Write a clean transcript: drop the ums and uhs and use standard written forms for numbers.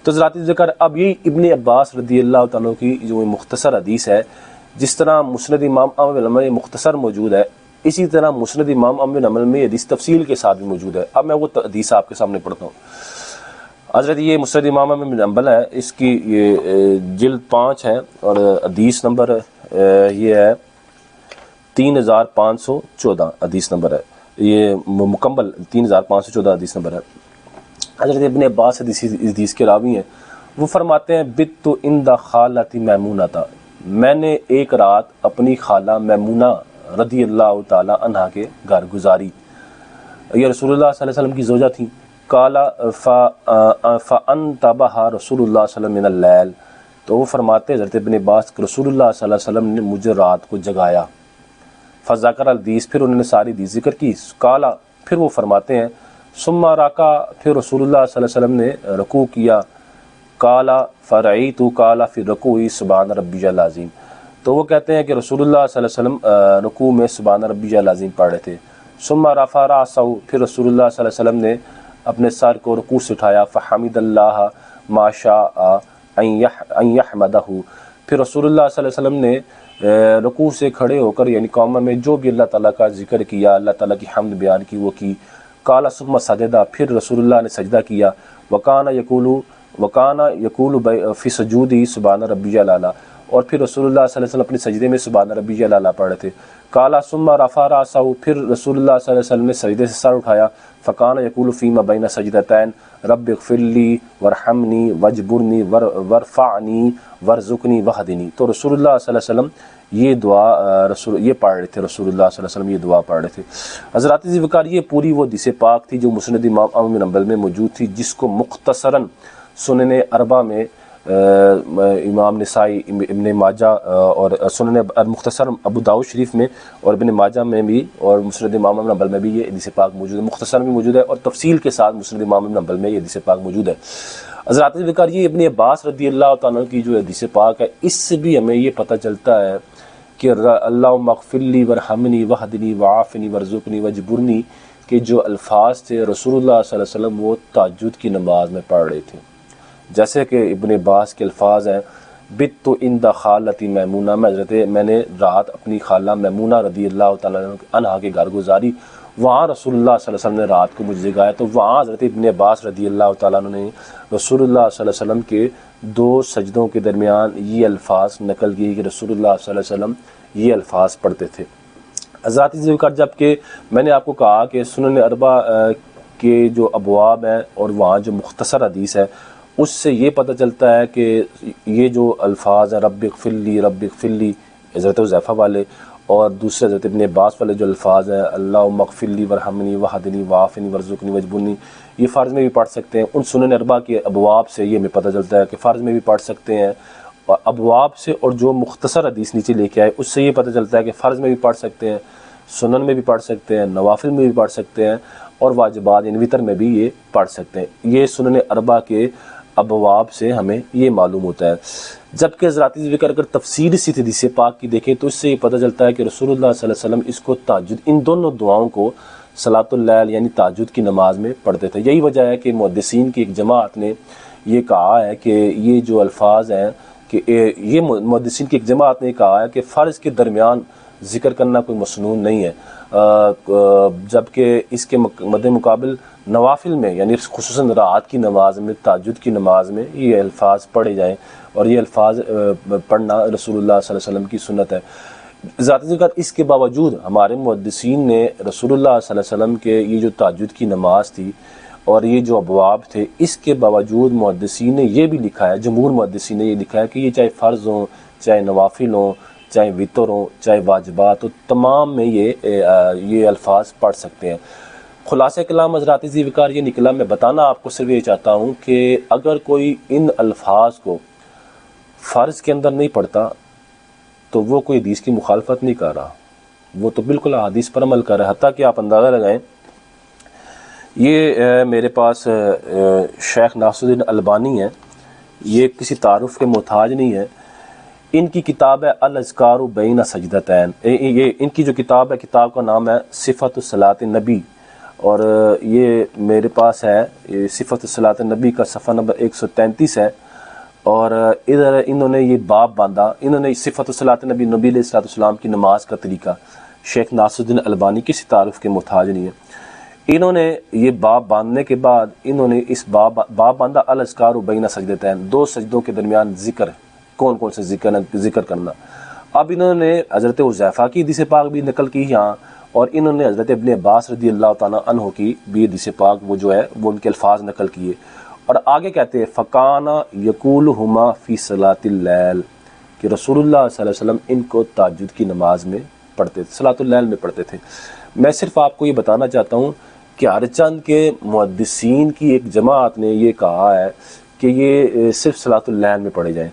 تو ذات ذکر اب یہ ابن عباس رضی اللہ تعالیٰ کی جو مختصر حدیث ہے، جس طرح مسند امام احمد بن حنبل میں مختصر موجود ہے، اسی طرح مسند امام احمد بن حنبل میں حدیث تفصیل کے ساتھ بھی موجود ہے۔ اب میں وہ حدیث آپ کے سامنے پڑھتا ہوں۔ حضرت یہ مسند امام احمد بن حنبل ہے، اس کی یہ جلد 5 ہے اور حدیث نمبر یہ ہے 3514 حدیث نمبر ہے، یہ مکمل 3514 حدیث نمبر ہے۔ حضرت ابن عباس حدیث کے راوی ہیں، وہ فرماتے ہیں بت عند خالتی میمونہ تھا، میں نے ایک رات اپنی خالہ میمونہ رضی اللہ تعالی عنہا کے گھر گزاری، یہ رسول اللہ صلی اللہ علیہ وسلم کی زوجہ تھیں۔ قالا فانتبہ رسول اللہ صلی اللہ علیہ وسلم من اللیل، تو وہ فرماتے ہیں حضرت ابن عباس رسول اللہ صلی اللہ علیہ وسلم نے مجھے رات کو جگایا۔ فذکر الحدیث، پھر انہوں نے ساری حدیث ذکر کی۔ قالا، پھر وہ فرماتے ہیں ثم رکع، پھر رسول اللہ صلی اللہ علیہ وسلم نے رکوع کیا۔ قالا فرعیت، قالا فی رکوعی سبحان ربی العظیم، تو وہ کہتے ہیں کہ رسول اللہ صلی اللہ علیہ وسلم رکوع میں سبحان ربی العظیم پڑھ رہے تھے۔ ثم رفع رأسہ، پھر رسول اللہ صلی اللہ علیہ وسلم نے اپنے سر کو رکوع سے اٹھایا۔ فحمد اللہ ما شاء ان یحمدہ، پھر رسول اللہ صلی اللہ علیہ وسلم نے رکوع سے کھڑے ہو کر یعنی قوم میں جو بھی اللہ تعالیٰ کا ذکر کیا، اللہ تعالیٰ کی حمد بیان کی، وہ کی۔ قال ثم سجدہ، پھر رسول اللہ نے سجدہ کیا۔ وکان یقول فی سجودی سبحان ربی الاعلیٰ، اور پھر رسول اللہ صلی اللہ علیہ وسلم اپنے سجدے میں سبحان ربی الاعلیٰ پڑھ رہے تھے۔ قال ثم رفع رأسہ، پھر رسول اللہ صلی اللہ علیہ وسلم نے سجدے سے سر اٹھایا۔ فکان یقول فیما بین سجدتین رب اغفر لی وارحمنی واجبرنی وارفعنی وارزقنی وہدنی، تو رسول اللہ صلی اللہ علیہ وسلم یہ دعا یہ پڑھ رہے تھے، رسول اللہ صلی اللہ علیہ وسلم یہ دعا پڑھ رہے تے۔ حضرات ذوالفقار، یہ پوری وہ حدیث پاک تھی جو مسند امام احمد بن حنبل میں موجود تھی، جس کو مختصراً سنن اربع میں امام نسائی، ابن ماجہ اور سنن مختصر ابو داؤد شریف میں اور ابن ماجہ میں بھی اور مسند امام احمد بن حنبل میں بھی یہ حدیث پاک موجود ہے، مختصر بھی موجود ہے اور تفصیل کے ساتھ مسند امام احمد بن حنبل میں یہ حدیث پاک موجود ہے۔ حضرات ذوالفقار، یہ ابن عباس رضی اللہ تعالیٰ کی جو حدیث پاک ہے، اس سے بھی ہمیں یہ پتہ چلتا ہے کہ اللہم اغفر لی وارحمنی وہدنی وعافنی وارزقنی واجبرنی کے جو الفاظ تھے رسول اللہ صلی اللہ علیہ وسلم وہ تہجد کی نماز میں پڑھ رہے تھے، جیسے کہ ابن عباس کے الفاظ ہیں بت عند خالتی میمونہ، میں نے رات اپنی خالہ میمونہ رضی اللہ تعالیٰ عنہا کے گھر گزاری، وہاں رسول اللہ صلی اللہ علیہ وسلم نے رات کو مجھے جگایا۔ تو وہاں حضرت ابن عباس رضی اللہ تعالیٰ عنہ نے رسول اللہ صلی اللہ علیہ وسلم کے 2 سجدوں کے درمیان یہ الفاظ نقل کیے کہ رسول اللہ صلی اللہ علیہ وسلم یہ الفاظ پڑھتے تھے۔ حضرات ذوالفقار، جب کہ میں نے آپ کو کہا کہ سنن اربع کے جو ابواب ہیں اور وہاں جو مختصر حدیث ہے، اس سے یہ پتہ چلتا ہے کہ یہ جو الفاظ ہیں رب اغفر لی حضرت حذیفہ والے، اور دوسرے حضرت ابن عباس والے جو الفاظ ہیں اللہم اغفر لی وارحمنی وہدنی وعافنی وارزقنی واجبرنی، یہ فرض میں بھی پڑھ سکتے ہیں۔ ان سنن اربع کے ابواب سے یہ ہمیں پتہ چلتا ہے کہ فرض میں بھی پڑھ سکتے ہیں، اور ابواب سے اور جو مختصر حدیث نیچے لے کے آئے اس سے یہ پتہ چلتا ہے کہ فرض میں بھی پڑھ سکتے ہیں، سنن میں بھی پڑھ سکتے ہیں، نوافل میں بھی پڑھ سکتے ہیں، اور واجبات یعنی وتر میں بھی یہ پڑھ سکتے ہیں۔ یہ سنن اربع کے ابواب سے ہمیں یہ معلوم ہوتا ہے۔ جبکہ حضرات ذکر اگر تفسیر سی حدیث پاک کی دیکھیں تو اس سے یہ پتہ چلتا ہے کہ رسول اللہ صلی اللہ علیہ وسلم اس کو تہجد، ان دونوں دعاؤں کو صلاۃ اللیل یعنی تہجد کی نماز میں پڑھتے تھے۔ یہی وجہ ہے کہ محدثین کی ایک جماعت نے یہ کہا ہے کہ یہ جو الفاظ ہیں کہ یہ محدثین کی ایک جماعت نے کہا ہے کہ فرض کے درمیان ذکر کرنا کوئی مسنون نہیں ہے، جبکہ اس کے مد مقابل نوافل میں یعنی خصوصاً رات کی نماز میں، تہجد کی نماز میں یہ الفاظ پڑھے جائیں، اور یہ الفاظ پڑھنا رسول اللہ صلی اللہ علیہ وسلم کی سنت ہے۔ ذات ذکر اس کے باوجود ہمارے محدثین نے رسول اللہ صلی اللہ علیہ وسلم کے یہ جو تہجد کی نماز تھی اور یہ جو ابواب تھے، اس کے باوجود محدثین نے یہ بھی لکھا ہے، جمہور محدثین نے یہ لکھا ہے کہ یہ چاہے فرض ہوں، چاہے نوافل ہوں، چاہے وتر ہوں، چاہے واجبات ہوں، تمام میں یہ الفاظ پڑھ سکتے ہیں۔ خلاصہ کلام حضرات ذوالفقار یہ نکلا، میں بتانا آپ کو صرف یہ چاہتا ہوں کہ اگر کوئی ان الفاظ کو فرض کے اندر نہیں پڑھتا تو وہ کوئی حدیث کی مخالفت نہیں کر رہا، وہ تو بالکل حدیث پر عمل کر رہا ہے۔ حتیٰ کہ آپ اندازہ لگائیں، یہ میرے پاس شیخ ناصر الدین البانی ہیں، یہ کسی تعارف کے محتاج نہیں ہے، ان کی کتاب ہے الاذکار بین سجدتین، یہ ان کی جو کتاب ہے، کتاب کا نام ہے صفت صلاۃ النبی اور یہ میرے پاس ہے، یہ صفت صلاۃ النبی کا صفحہ نمبر 133 ہے، اور ادھر انہوں نے یہ باب باندھا، انہوں نے صفت صلاۃ النبی، نبی علیہ الصلوۃ والسلام کی نماز کا طریقہ، شیخ ناصر الدین البانی کسی تعارف کے محتاج نہیں ہے، انہوں نے یہ باب باندھنے کے بعد انہوں نے اس باب باندھا الاذکار بین سجدتین، 2 سجدوں کے درمیان ذکر، کون کون سے ذکر کرنا۔ اب انہوں نے حضرت حذیفہ کی حدیث پاک بھی نقل کی یہاں، اور انہوں نے حضرت ابن عباس رضی اللہ تعالیٰ عنہ کی بھی حدیث پاک وہ جو ہے وہ ان کے الفاظ نقل کیے، اور آگے کہتے ہیں فَقَانَ يَقُولُهُمَا فِي صَلَاةِ اللَّيْلِ، کہ رسول اللہ صلی اللہ علیہ وسلم ان کو تہجد کی نماز میں پڑھتے تھے، صلاۃ اللیل میں پڑھتے تھے۔ میں صرف آپ کو یہ بتانا چاہتا ہوں کہ ہر چند کے محدثین کی ایک جماعت نے یہ کہا ہے کہ یہ صرف صلاۃ اللیل میں پڑھے جائیں،